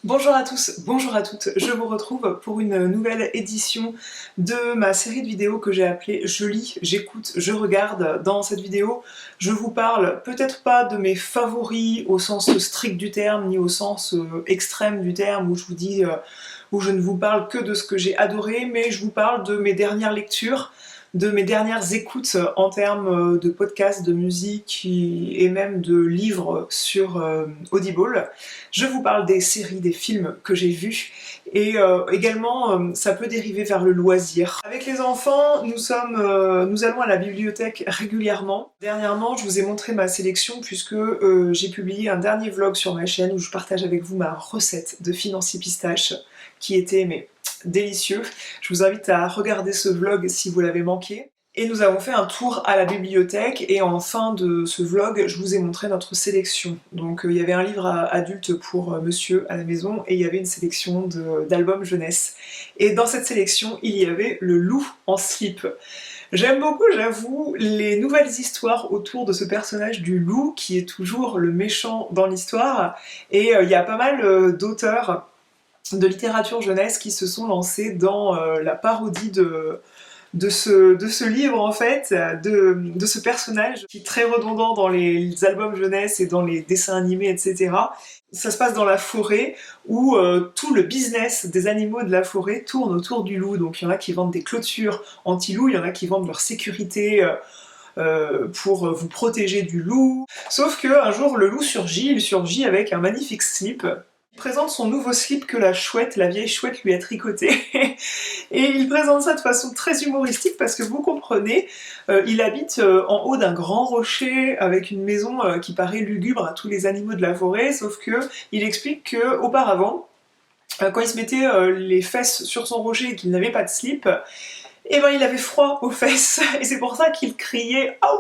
Bonjour à tous, bonjour à toutes, je vous retrouve pour une nouvelle édition de ma série de vidéos que j'ai appelée Je lis, j'écoute, je regarde. Dans cette vidéo, je vous parle peut-être pas de mes favoris au sens strict du terme, ni au sens extrême du terme, où je vous dis, où je ne vous parle que de ce que j'ai adoré, mais je vous parle de mes dernières lectures, de mes dernières écoutes en termes de podcasts, de musique et même de livres sur Audible. Je vous parle des séries, des films que j'ai vus et également ça peut dériver vers le loisir. Avec les enfants, nous allons à la bibliothèque régulièrement. Dernièrement, je vous ai montré ma sélection puisque j'ai publié un dernier vlog sur ma chaîne où je partage avec vous ma recette de financier pistache qui était délicieux. Je vous invite à regarder ce vlog si vous l'avez manqué. Et nous avons fait un tour à la bibliothèque et en fin de ce vlog, je vous ai montré notre sélection. Donc il y avait un livre adulte pour monsieur à la maison et il y avait une sélection d'albums jeunesse. Et dans cette sélection, il y avait Le Loup en slip. J'aime beaucoup, j'avoue, les nouvelles histoires autour de ce personnage du loup qui est toujours le méchant dans l'histoire. Et il y a pas mal d'auteurs de littérature jeunesse qui se sont lancés dans la parodie de ce livre en fait, de ce personnage qui est très redondant dans les albums jeunesse et dans les dessins animés, etc. Ça se passe dans la forêt où tout le business des animaux de la forêt tourne autour du loup. Donc il y en a qui vendent des clôtures anti-loup, il y en a qui vendent leur sécurité pour vous protéger du loup. Sauf qu'un jour le loup surgit, il surgit avec un magnifique slip. Il présente son nouveau slip que la vieille chouette lui a tricoté. Et il présente ça de façon très humoristique parce que vous comprenez, il habite en haut d'un grand rocher avec une maison qui paraît lugubre à tous les animaux de la forêt, sauf que il explique que auparavant, quand il se mettait les fesses sur son rocher et qu'il n'avait pas de slip, et ben il avait froid aux fesses et c'est pour ça qu'il criait Aouh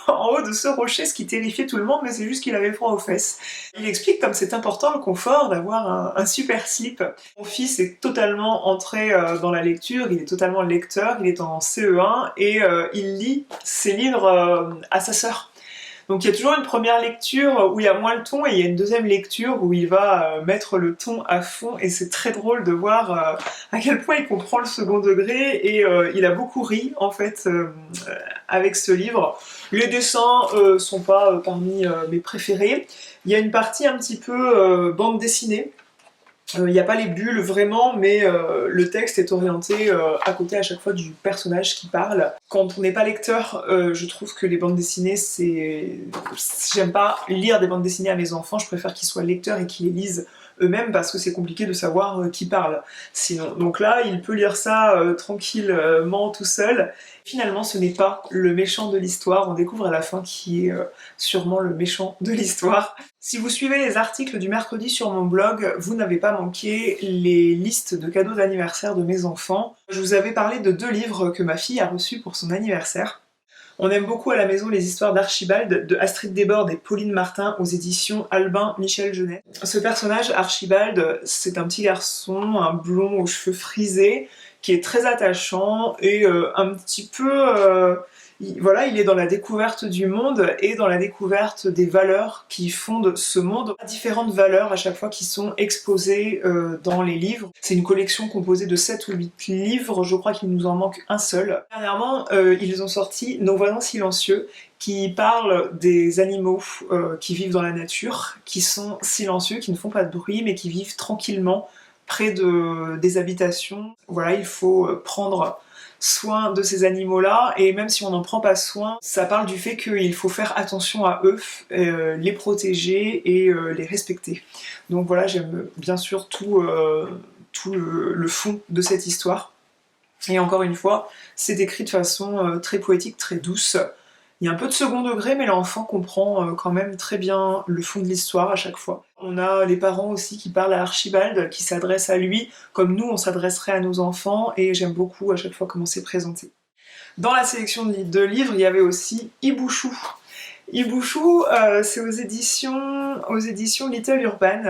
en haut de ce rocher, ce qui terrifiait tout le monde, mais c'est juste qu'il avait froid aux fesses. Il explique comme c'est important le confort d'avoir un super slip. Mon fils est totalement entré dans la lecture, il est totalement lecteur, il est en CE1 et il lit ses livres à sa sœur. Donc il y a toujours une première lecture où il y a moins le ton et il y a une deuxième lecture où il va mettre le ton à fond et c'est très drôle de voir à quel point il comprend le second degré et il a beaucoup ri en fait avec ce livre. Les dessins sont pas parmi mes préférés. Il y a une partie un petit peu bande dessinée. Il n'y a pas les bulles vraiment, mais le texte est orienté à côté à chaque fois du personnage qui parle. Quand on n'est pas lecteur, je trouve que les bandes dessinées, c'est... J'aime pas lire des bandes dessinées à mes enfants, je préfère qu'ils soient lecteurs et qu'ils les lisent eux-mêmes parce que c'est compliqué de savoir qui parle. Sinon, donc là, il peut lire ça tranquillement tout seul. Finalement, ce n'est pas le méchant de l'histoire, on découvre à la fin qui est sûrement le méchant de l'histoire. Si vous suivez les articles du mercredi sur mon blog, vous n'avez pas manqué les listes de cadeaux d'anniversaire de mes enfants. Je vous avais parlé de 2 livres que ma fille a reçus pour son anniversaire. On aime beaucoup à la maison les histoires d'Archibald de Astrid Desbordes et Pauline Martin aux éditions Albin Michel Genet. Ce personnage, Archibald, c'est un petit garçon, un blond aux cheveux frisés, qui est très attachant et un petit peu... voilà, il est dans la découverte du monde et dans la découverte des valeurs qui fondent ce monde. Différentes valeurs à chaque fois qui sont exposées dans les livres. C'est une collection composée de 7 ou 8 livres, je crois qu'il nous en manque un seul. Dernièrement, ils ont sorti Nos voisins silencieux, qui parle des animaux qui vivent dans la nature, qui sont silencieux, qui ne font pas de bruit, mais qui vivent tranquillement près des habitations. Voilà, il faut prendre soin de ces animaux-là, et même si on n'en prend pas soin, ça parle du fait qu'il faut faire attention à eux, les protéger et les respecter. Donc voilà, j'aime bien sûr tout le fond de cette histoire. Et encore une fois, c'est écrit de façon très poétique, très douce. Il y a un peu de second degré, mais l'enfant comprend quand même très bien le fond de l'histoire à chaque fois. On a les parents aussi qui parlent à Archibald, qui s'adressent à lui, comme nous on s'adresserait à nos enfants, et j'aime beaucoup à chaque fois comment c'est présenté. Dans la sélection de livres, il y avait aussi Ibouchou. Ibouchou, c'est aux éditions Little Urban.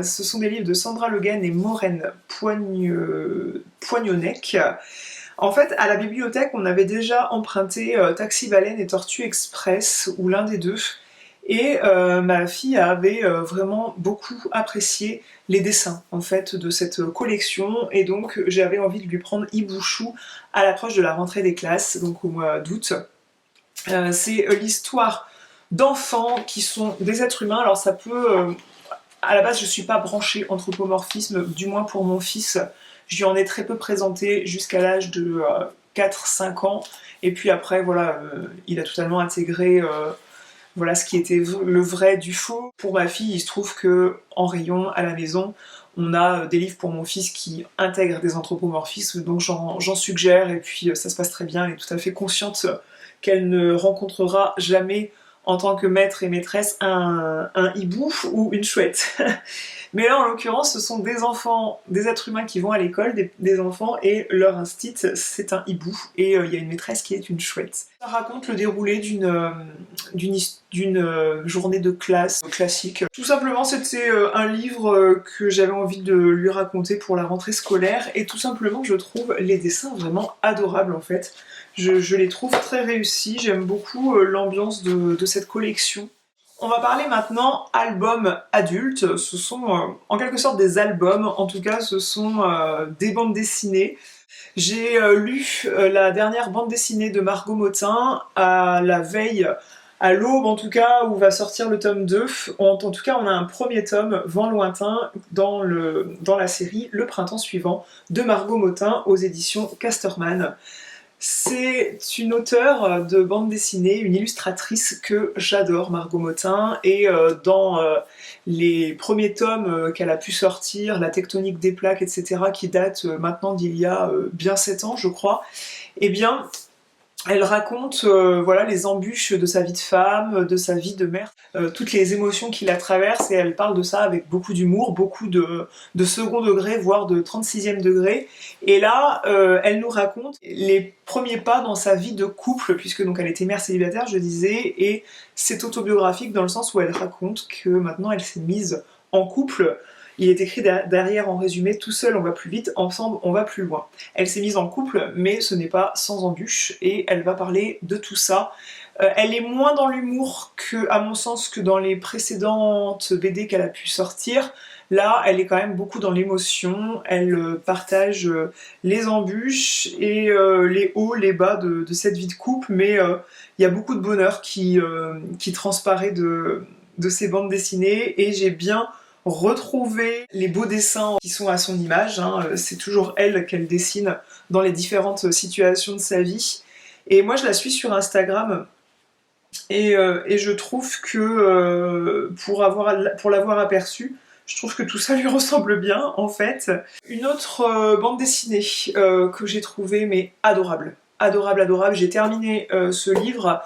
Ce sont des livres de Sandra Le Guen et Maureen Poignonnec. En fait, à la bibliothèque, on avait déjà emprunté Taxi Baleine et Tortue Express, ou l'un des deux, Et ma fille avait vraiment beaucoup apprécié les dessins en fait de cette collection, et donc j'avais envie de lui prendre Ibouchou à l'approche de la rentrée des classes, donc au mois d'août. C'est l'histoire d'enfants qui sont des êtres humains. Alors ça peut... à la base je suis pas branchée anthropomorphisme, du moins pour mon fils. Je lui en ai très peu présenté jusqu'à l'âge de 4-5 ans. Et puis après, voilà, il a totalement intégré voilà, ce qui était le vrai du faux. Pour ma fille, il se trouve que en rayon, à la maison, on a des livres pour mon fils qui intègrent des anthropomorphismes, donc j'en suggère, et puis ça se passe très bien. Elle est tout à fait consciente qu'elle ne rencontrera jamais en tant que maître et maîtresse un hibou ou une chouette. Mais là, en l'occurrence, ce sont des enfants, des êtres humains qui vont à l'école, des enfants, et leur instit, c'est un hibou, et il y a une maîtresse qui est une chouette. Ça raconte le déroulé d'une journée de classe classique. Tout simplement, c'était un livre que j'avais envie de lui raconter pour la rentrée scolaire, et tout simplement, je trouve les dessins vraiment adorables en fait. Je les trouve très réussis, j'aime beaucoup l'ambiance de cette collection. On va parler maintenant albums adultes. Ce sont en quelque sorte des albums, en tout cas ce sont des bandes dessinées. J'ai lu la dernière bande dessinée de Margot Motin à la veille, à l'aube en tout cas, où va sortir le tome 2. En tout cas on a un premier tome, Vent lointain, dans la série Le printemps suivant de Margot Motin aux éditions Casterman. C'est une auteure de bande dessinée, une illustratrice que j'adore, Margot Motin, et dans les premiers tomes qu'elle a pu sortir, La tectonique des plaques, etc., qui datent maintenant d'il y a bien 7 ans, je crois, eh bien, elle raconte voilà, les embûches de sa vie de femme, de sa vie de mère, toutes les émotions qui la traversent, et elle parle de ça avec beaucoup d'humour, beaucoup de second degré, voire de 36e degré. Et là, elle nous raconte les premiers pas dans sa vie de couple, puisque donc elle était mère célibataire, je disais, et c'est autobiographique dans le sens où elle raconte que maintenant elle s'est mise en couple. Il est écrit derrière en résumé, tout seul on va plus vite, ensemble on va plus loin. Elle s'est mise en couple, mais ce n'est pas sans embûches, et elle va parler de tout ça. Elle est moins dans l'humour que, à mon sens, que dans les précédentes BD qu'elle a pu sortir. Là, elle est quand même beaucoup dans l'émotion, elle partage les embûches et les hauts, les bas de cette vie de couple, mais il y a beaucoup de bonheur qui transparaît de ces bandes dessinées, et j'ai bien retrouver les beaux dessins qui sont à son image, hein. C'est toujours elle qu'elle dessine dans les différentes situations de sa vie. Et moi je la suis sur Instagram, et je trouve que pour l'avoir aperçue, je trouve que tout ça lui ressemble bien en fait. Une autre bande dessinée que j'ai trouvée mais adorable, adorable, adorable. J'ai terminé ce livre.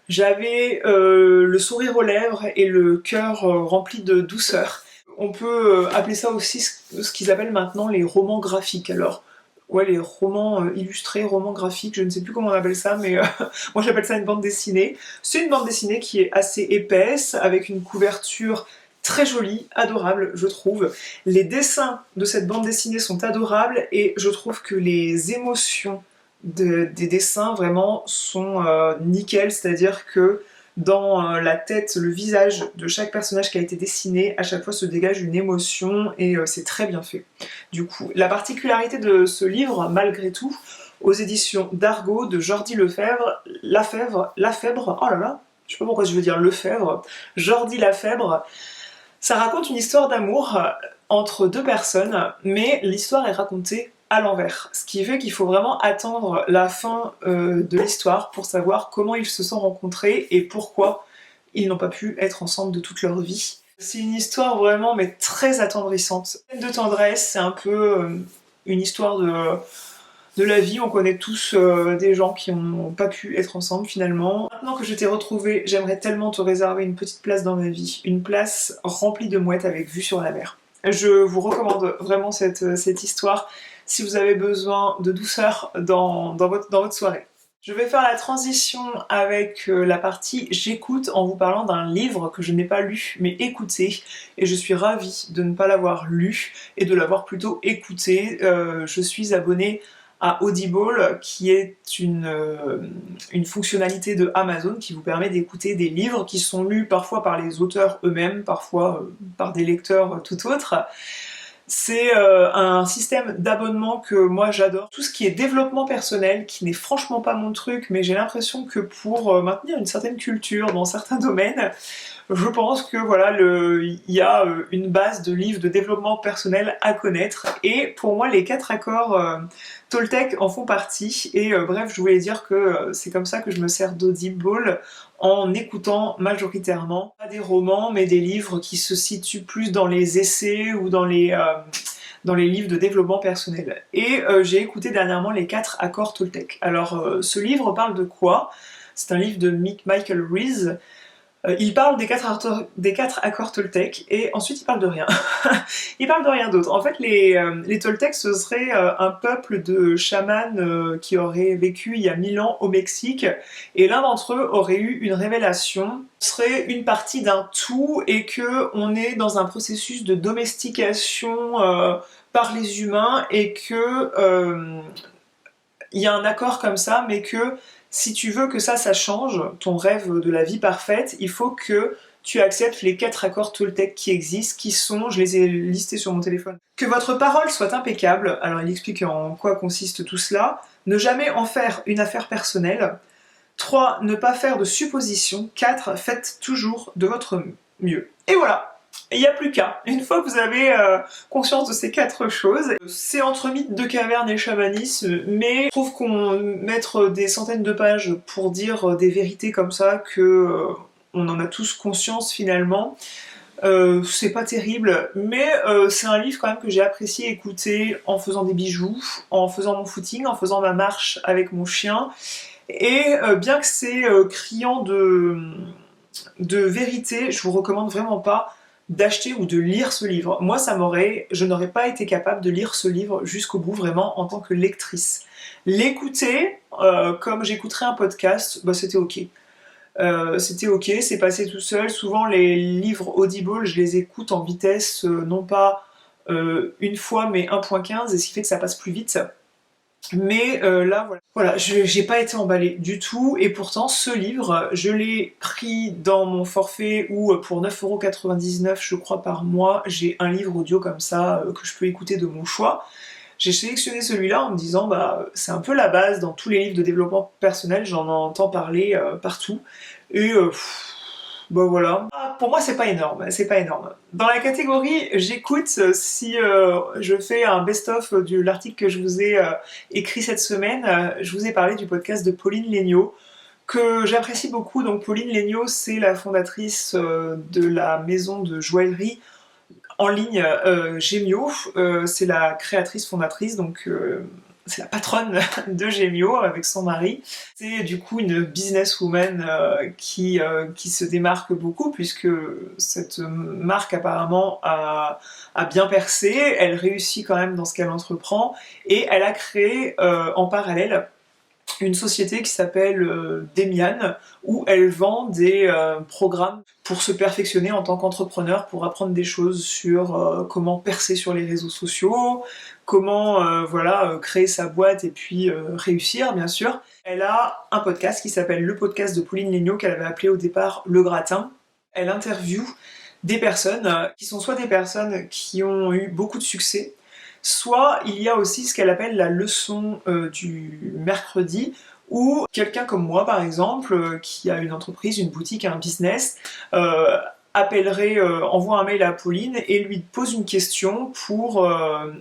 J'avais le sourire aux lèvres et le cœur rempli de douceur. On peut appeler ça aussi ce qu'ils appellent maintenant les romans graphiques. Alors, ouais, les romans illustrés, romans graphiques, je ne sais plus comment on appelle ça, mais moi j'appelle ça une bande dessinée. C'est une bande dessinée qui est assez épaisse, avec une couverture très jolie, adorable, je trouve. Les dessins de cette bande dessinée sont adorables, et je trouve que les émotions des dessins vraiment sont nickel, c'est-à-dire que dans la tête, le visage de chaque personnage qui a été dessiné, à chaque fois se dégage une émotion, et c'est très bien fait. Du coup, la particularité de ce livre, malgré tout, aux éditions d'Argo de Jordi Lafèvre, oh là là, je sais pas pourquoi je veux dire Lefebvre, Jordi Lafèvre, ça raconte une histoire d'amour entre deux personnes, mais l'histoire est racontée à l'envers. Ce qui fait qu'il faut vraiment attendre la fin de l'histoire pour savoir comment ils se sont rencontrés et pourquoi ils n'ont pas pu être ensemble de toute leur vie. C'est une histoire vraiment mais très attendrissante. Pleine de tendresse, c'est un peu une histoire de la vie. On connaît tous des gens qui n'ont pas pu être ensemble finalement. Maintenant que je t'ai retrouvé, j'aimerais tellement te réserver une petite place dans ma vie. Une place remplie de mouettes avec vue sur la mer. Je vous recommande vraiment cette histoire si vous avez besoin de douceur dans votre soirée. Je vais faire la transition avec la partie j'écoute en vous parlant d'un livre que je n'ai pas lu mais écouté, et je suis ravie de ne pas l'avoir lu et de l'avoir plutôt écouté. Je suis abonnée à Audible, qui est une fonctionnalité de Amazon qui vous permet d'écouter des livres qui sont lus parfois par les auteurs eux-mêmes, parfois par des lecteurs tout autres. C'est un système d'abonnement que moi j'adore. Tout ce qui est développement personnel, qui n'est franchement pas mon truc, mais j'ai l'impression que pour maintenir une certaine culture dans certains domaines, je pense que voilà, il y a une base de livres de développement personnel à connaître. Et pour moi, les 4 accords Toltec en font partie. Et bref, je voulais dire que c'est comme ça que je me sers d'Audible en écoutant majoritairement, pas des romans, mais des livres qui se situent plus dans les essais ou dans les livres de développement personnel. Et j'ai écouté dernièrement les 4 accords Toltec. Alors, ce livre parle de quoi? C'est un livre de Michael Rees. Il parle des quatre accords Toltec et ensuite il parle de rien. Il parle de rien d'autre. En fait, les Toltecs, ce serait un peuple de chamans qui aurait vécu il y a 1000 ans au Mexique, et l'un d'entre eux aurait eu une révélation. Ce serait une partie d'un tout et que on est dans un processus de domestication par les humains et que il y a un accord comme ça, mais que si tu veux que ça change, ton rêve de la vie parfaite, il faut que tu acceptes les 4 accords Toltec qui existent, qui sont, je les ai listés sur mon téléphone. Que votre parole soit impeccable, alors il explique en quoi consiste tout cela. Ne jamais en faire une affaire personnelle. 3. Ne pas faire de suppositions. 4. Faites toujours de votre mieux. Et voilà. Il n'y a plus qu'à. Une fois que vous avez conscience de ces 4 choses, c'est entre mythe de caverne et chamanisme, mais je trouve qu'on mettre des centaines de pages pour dire des vérités comme ça, que on en a tous conscience finalement, c'est pas terrible, mais c'est un livre quand même que j'ai apprécié écouter en faisant des bijoux, en faisant mon footing, en faisant ma marche avec mon chien, et bien que c'est criant de vérité, je vous recommande vraiment pas d'acheter ou de lire ce livre. Moi, je n'aurais pas été capable de lire ce livre jusqu'au bout, vraiment, en tant que lectrice. L'écouter, comme j'écouterais un podcast, bah, c'était ok. C'était ok, c'est passé tout seul. Souvent, les livres Audible, je les écoute en vitesse, non pas une fois, mais 1.15, et ce qui fait que ça passe plus vite. Mais là, voilà, j'ai pas été emballée du tout, et pourtant ce livre, je l'ai pris dans mon forfait où pour 9,99 € je crois par mois, j'ai un livre audio comme ça que je peux écouter de mon choix. J'ai sélectionné celui-là en me disant bah c'est un peu la base dans tous les livres de développement personnel, j'en entends parler partout, et bon voilà. Pour moi c'est pas énorme, c'est pas énorme. Dans la catégorie j'écoute, si je fais un best-of de l'article que je vous ai écrit cette semaine, je vous ai parlé du podcast de Pauline Léniaud, que j'apprécie beaucoup. Donc Pauline Léniaud, c'est la fondatrice de la maison de joaillerie en ligne Gemio, c'est la créatrice fondatrice, donc c'est la patronne de Gemio avec son mari. C'est du coup une businesswoman qui se démarque beaucoup, puisque cette marque apparemment a bien percé, elle réussit quand même dans ce qu'elle entreprend, et elle a créé en parallèle une société qui s'appelle Demian, où elle vend des programmes pour se perfectionner en tant qu'entrepreneur, pour apprendre des choses sur comment percer sur les réseaux sociaux, comment voilà, créer sa boîte et puis réussir, bien sûr. Elle a un podcast qui s'appelle le podcast de Pauline Léniaud, qu'elle avait appelé au départ Le Gratin. Elle interviewe des personnes qui sont soit des personnes qui ont eu beaucoup de succès, soit il y a aussi ce qu'elle appelle la leçon du mercredi, où quelqu'un comme moi par exemple, qui a une entreprise, une boutique, un business, envoie un mail à Pauline et lui pose une question pour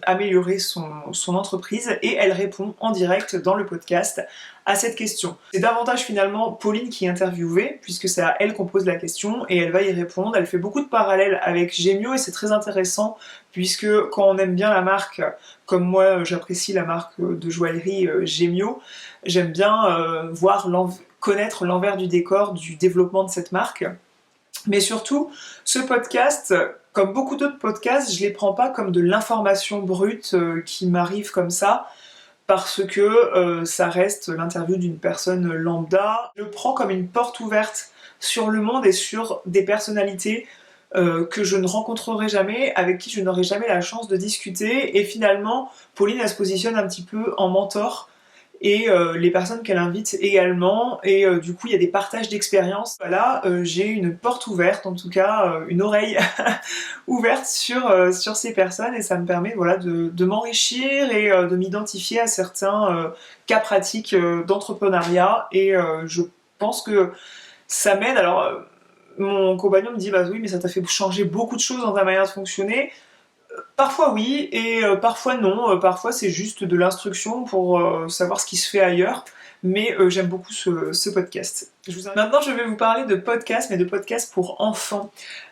améliorer son entreprise, et elle répond en direct dans le podcast à cette question. C'est davantage finalement Pauline qui est interviewée, puisque c'est à elle qu'on pose la question et elle va y répondre. Elle fait beaucoup de parallèles avec Gemio et c'est très intéressant, puisque quand on aime bien la marque, comme moi j'apprécie la marque de joaillerie Gemio, j'aime bien connaître l'envers du décor du développement de cette marque. Mais surtout, ce podcast, comme beaucoup d'autres podcasts, je les prends pas comme de l'information brute qui m'arrive comme ça, parce que ça reste l'interview d'une personne lambda. Je le prends comme une porte ouverte sur le monde et sur des personnalités que je ne rencontrerai jamais, avec qui je n'aurai jamais la chance de discuter, et finalement Pauline elle se positionne un petit peu en mentor, et les personnes qu'elle invite également, et du coup il y a des partages d'expériences. Voilà, j'ai une porte ouverte, en tout cas une oreille ouverte sur ces personnes, et ça me permet voilà, de m'enrichir et de m'identifier à certains cas pratiques d'entrepreneuriat, et je pense que ça m'aide. Alors mon compagnon me dit bah oui mais ça t'a fait changer beaucoup de choses dans ta manière de fonctionner. Parfois oui, et parfois non. Parfois c'est juste de l'instruction pour savoir ce qui se fait ailleurs. Mais j'aime beaucoup ce podcast. Maintenant je vais vous parler de podcast, mais de podcast pour enfants.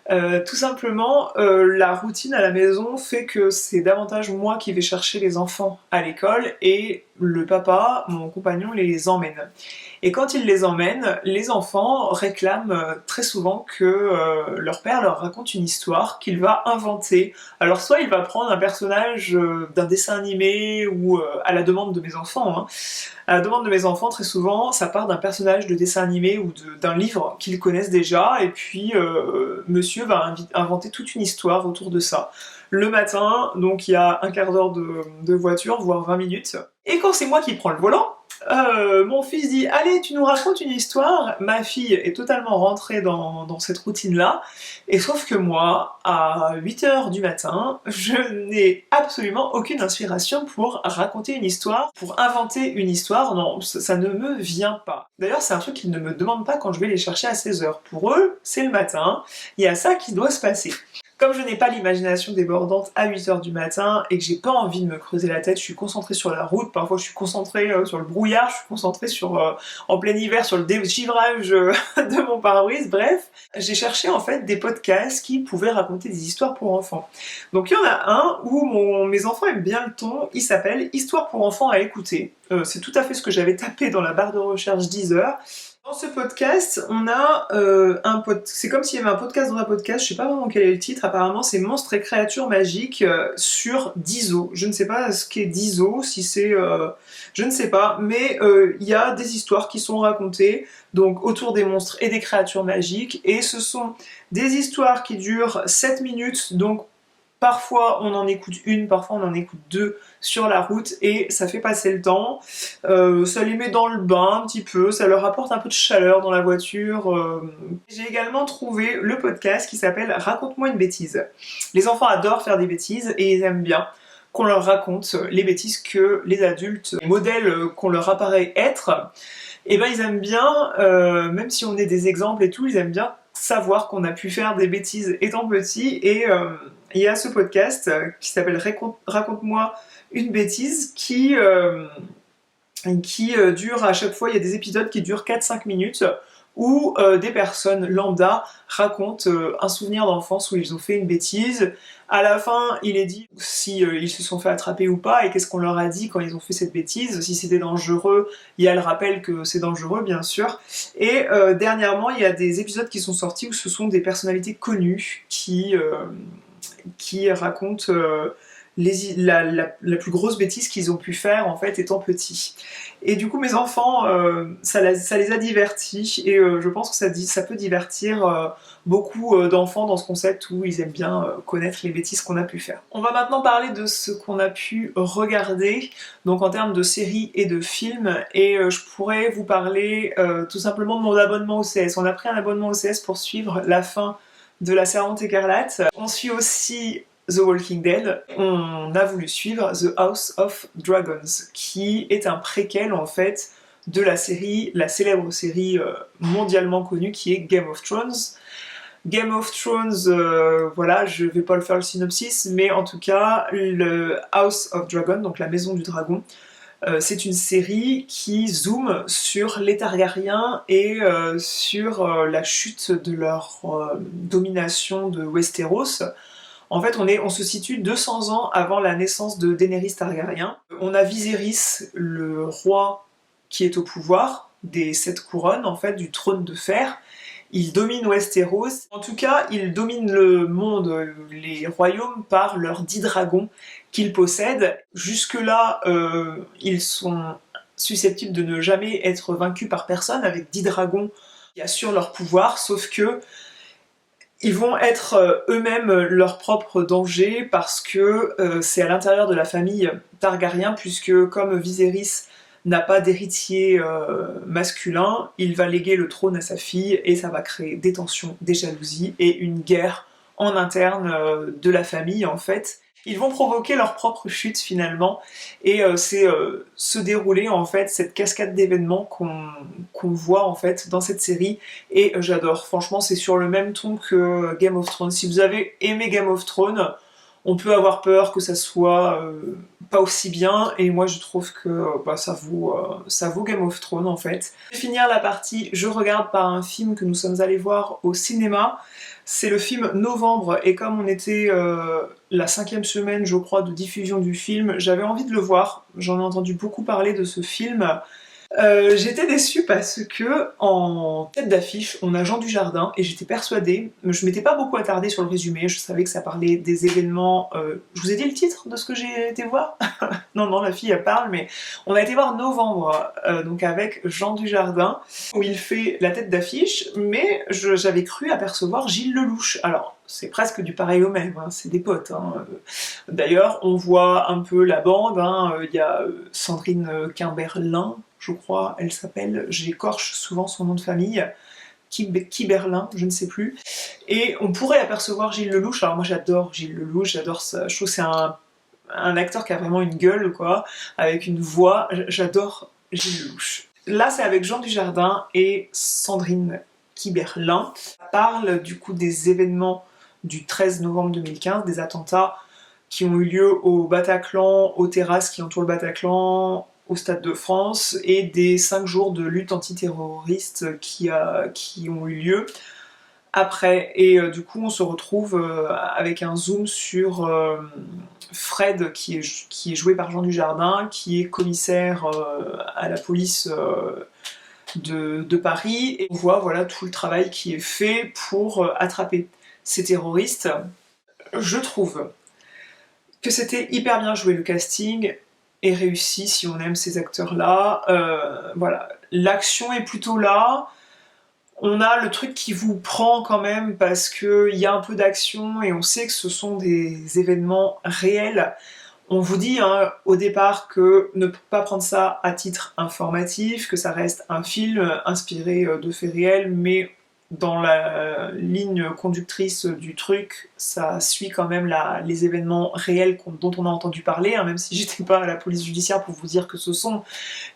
Tout simplement, la routine à la maison fait que c'est davantage moi qui vais chercher les enfants à l'école, et le papa, mon compagnon, les emmène. Et quand il les emmène, les enfants réclament très souvent que leur père leur raconte une histoire qu'il va inventer. Alors soit il va prendre un personnage d'un dessin animé, ou à la demande de mes enfants, hein. À la demande de mes enfants, très souvent, ça part d'un personnage de dessin animé ou d'un livre qu'ils connaissent déjà, et puis monsieur va inventer toute une histoire autour de ça. Le matin, donc il y a un quart d'heure de voiture, voire 20 minutes. Et quand c'est moi qui prends le volant, mon fils dit allez tu nous racontes une histoire. Ma fille est totalement rentrée dans cette routine là, et sauf que moi à 8h du matin je n'ai absolument aucune inspiration pour raconter une histoire, pour inventer une histoire. Non, ça ne me vient pas. D'ailleurs c'est un truc qu'ils ne me demandent pas quand je vais les chercher à 16h. Pour eux c'est le matin, il y a ça qui doit se passer. Comme je n'ai pas l'imagination débordante à 8h du matin et que j'ai pas envie de me creuser la tête, je suis concentrée sur la route, parfois je suis concentrée sur le brouillard, je suis concentrée en plein hiver sur le dégivrage de mon pare-brise, bref. J'ai cherché en fait des podcasts qui pouvaient raconter des histoires pour enfants. Donc il y en a un où mes enfants aiment bien le ton, il s'appelle Histoire pour enfants à écouter. C'est tout à fait ce que j'avais tapé dans la barre de recherche Deezer. Dans ce podcast, on a c'est comme s'il y avait un podcast dans un podcast, je sais pas vraiment quel est le titre, apparemment c'est Monstres et créatures magiques sur Dizo. Je ne sais pas ce qu'est Dizo, si c'est... je ne sais pas, mais il y a des histoires qui sont racontées donc autour des monstres et des créatures magiques, et ce sont des histoires qui durent 7 minutes, donc parfois on en écoute une, parfois on en écoute deux sur la route, et ça fait passer le temps. Ça les met dans le bain un petit peu, ça leur apporte un peu de chaleur dans la voiture. J'ai également trouvé le podcast qui s'appelle Raconte-moi une bêtise. Les enfants adorent faire des bêtises et ils aiment bien qu'on leur raconte les bêtises que les adultes, les modèles qu'on leur apparaît être, et ben ils aiment bien, même si on est des exemples et tout, ils aiment bien savoir qu'on a pu faire des bêtises étant petit, et il y a ce podcast qui s'appelle Raconte-moi une bêtise qui dure à chaque fois, il y a des épisodes qui durent 4-5 minutes où des personnes lambda racontent un souvenir d'enfance où ils ont fait une bêtise. À la fin, il est dit si ils se sont fait attraper ou pas, et qu'est-ce qu'on leur a dit quand ils ont fait cette bêtise. Si c'était dangereux, il y a le rappel que c'est dangereux, bien sûr. Et dernièrement, il y a des épisodes qui sont sortis où ce sont des personnalités connues qui racontent la plus grosse bêtise qu'ils ont pu faire en fait étant petits. Et du coup mes enfants, ça les a divertis, et je pense que ça peut divertir beaucoup d'enfants dans ce concept où ils aiment bien connaître les bêtises qu'on a pu faire. On va maintenant parler de ce qu'on a pu regarder, donc en termes de séries et de films, et je pourrais vous parler tout simplement de mon abonnement au CS. On a pris un abonnement au CS pour suivre la fin de la Servante écarlate. On suit aussi The Walking Dead. On a voulu suivre The House of Dragons, qui est un préquel en fait de la célèbre série mondialement connue qui est Game of Thrones. Game of Thrones, voilà, je vais pas le faire le synopsis, mais en tout cas, le House of Dragon, donc la maison du dragon, c'est une série qui zoome sur les Targaryens et sur la chute de leur domination de Westeros. En fait, on se situe 200 ans avant la naissance de Daenerys Targaryen. On a Viserys, le roi qui est au pouvoir des 7 couronnes, en fait, du trône de fer. Il domine Westeros. En tout cas, il domine le monde, les royaumes, par leurs 10 dragons qu'ils possèdent. Jusque-là, ils sont susceptibles de ne jamais être vaincus par personne, avec 10 dragons qui assurent leur pouvoir, sauf que Ils vont être eux-mêmes leur propre danger parce que c'est à l'intérieur de la famille Targaryen, puisque comme Viserys n'a pas d'héritier masculin, il va léguer le trône à sa fille et ça va créer des tensions, des jalousies et une guerre en interne de la famille en fait. Ils vont provoquer leur propre chute finalement et c'est se dérouler en fait cette cascade d'événements qu'on voit en fait dans cette série et j'adore. Franchement c'est sur le même ton que Game of Thrones. Si vous avez aimé Game of Thrones, on peut avoir peur que ça soit pas aussi bien et moi je trouve que ça vaut Game of Thrones en fait. Pour finir la partie je regarde par un film que nous sommes allés voir au cinéma. C'est le film Novembre et comme on était la 5e semaine je crois de diffusion du film, j'avais envie de le voir. J'en ai entendu beaucoup parler de ce film. J'étais déçue parce que en tête d'affiche on a Jean Dujardin et j'étais persuadée, je m'étais pas beaucoup attardée sur le résumé, je savais que ça parlait des événements, je vous ai dit le titre de ce que j'ai été voir? Non, la fille elle parle, mais on a été voir Novembre, donc avec Jean Dujardin, où il fait la tête d'affiche, mais j'avais cru apercevoir Gilles Lelouch. Alors, c'est presque du pareil au même, hein, c'est des potes. Hein. D'ailleurs, on voit un peu la bande, hein, y a Sandrine Quimberlin, je crois, elle s'appelle, j'écorche souvent son nom de famille, Kiberlin, je ne sais plus, et on pourrait apercevoir Gilles Lelouch. Alors moi j'adore Gilles Lelouch, j'adore ça, je trouve que c'est un acteur qui a vraiment une gueule, quoi, avec une voix, j'adore Gilles Lelouch. Là c'est avec Jean Dujardin et Sandrine Kiberlin. Ça parle du coup des événements du 13 novembre 2015, des attentats qui ont eu lieu au Bataclan, aux terrasses qui entourent le Bataclan, au Stade de France, et des 5 jours de lutte antiterroriste qui ont eu lieu après. Et du coup on se retrouve avec un zoom sur Fred qui est joué par Jean Dujardin, qui est commissaire à la police de Paris, et on voit voilà, tout le travail qui est fait pour attraper ces terroristes. Je trouve que c'était hyper bien joué, le casting est réussi si on aime ces acteurs-là. Voilà, l'action est plutôt là. On a le truc qui vous prend quand même parce qu'il y a un peu d'action et on sait que ce sont des événements réels. On vous dit hein, au départ que ne pas prendre ça à titre informatif, que ça reste un film inspiré de faits réels, mais dans la ligne conductrice du truc, ça suit quand même les événements réels dont on a entendu parler, hein, même si j'étais pas à la police judiciaire pour vous dire que ce sont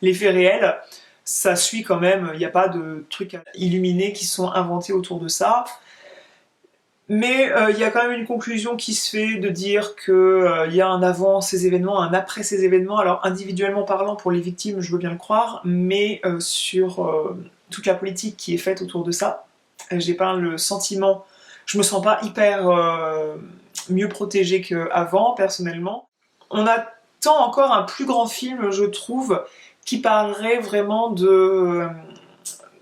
les faits réels, ça suit quand même, il n'y a pas de trucs illuminés qui sont inventés autour de ça. Mais il y a quand même une conclusion qui se fait de dire qu'il y a un avant ces événements, un après ces événements. Alors individuellement parlant pour les victimes, je veux bien le croire, mais sur toute la politique qui est faite autour de ça, j'ai pas le sentiment, je me sens pas hyper mieux protégée qu'avant personnellement. On attend encore un plus grand film, je trouve, qui parlerait vraiment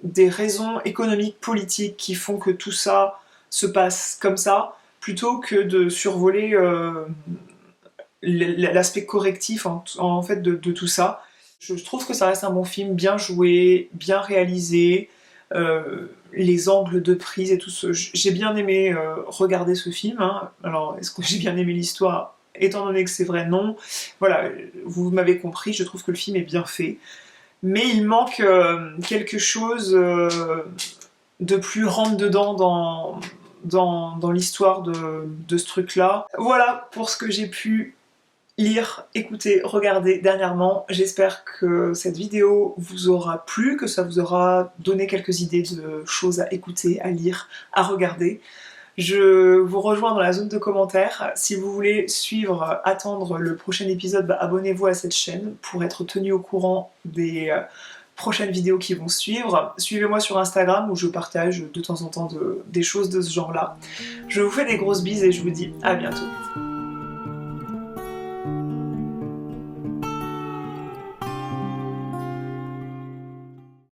des raisons économiques, politiques qui font que tout ça se passe comme ça, plutôt que de survoler l'aspect correctif en fait de tout ça. Je trouve que ça reste un bon film, bien joué, bien réalisé, les angles de prise et tout ça. J'ai bien aimé regarder ce film, hein. Alors est-ce que j'ai bien aimé l'histoire? Étant donné que c'est vrai, non. Voilà, vous m'avez compris, je trouve que le film est bien fait. Mais il manque quelque chose de plus rentre-dedans dans l'histoire de ce truc-là. Voilà pour ce que j'ai pu lire, écouter, regarder dernièrement. J'espère que cette vidéo vous aura plu, que ça vous aura donné quelques idées de choses à écouter, à lire, à regarder. Je vous rejoins dans la zone de commentaires. Si vous voulez suivre, attendre le prochain épisode, abonnez-vous à cette chaîne pour être tenu au courant des prochaines vidéos qui vont suivre. Suivez-moi sur Instagram où je partage de temps en temps des choses de ce genre-là. Je vous fais des grosses bises et je vous dis à bientôt.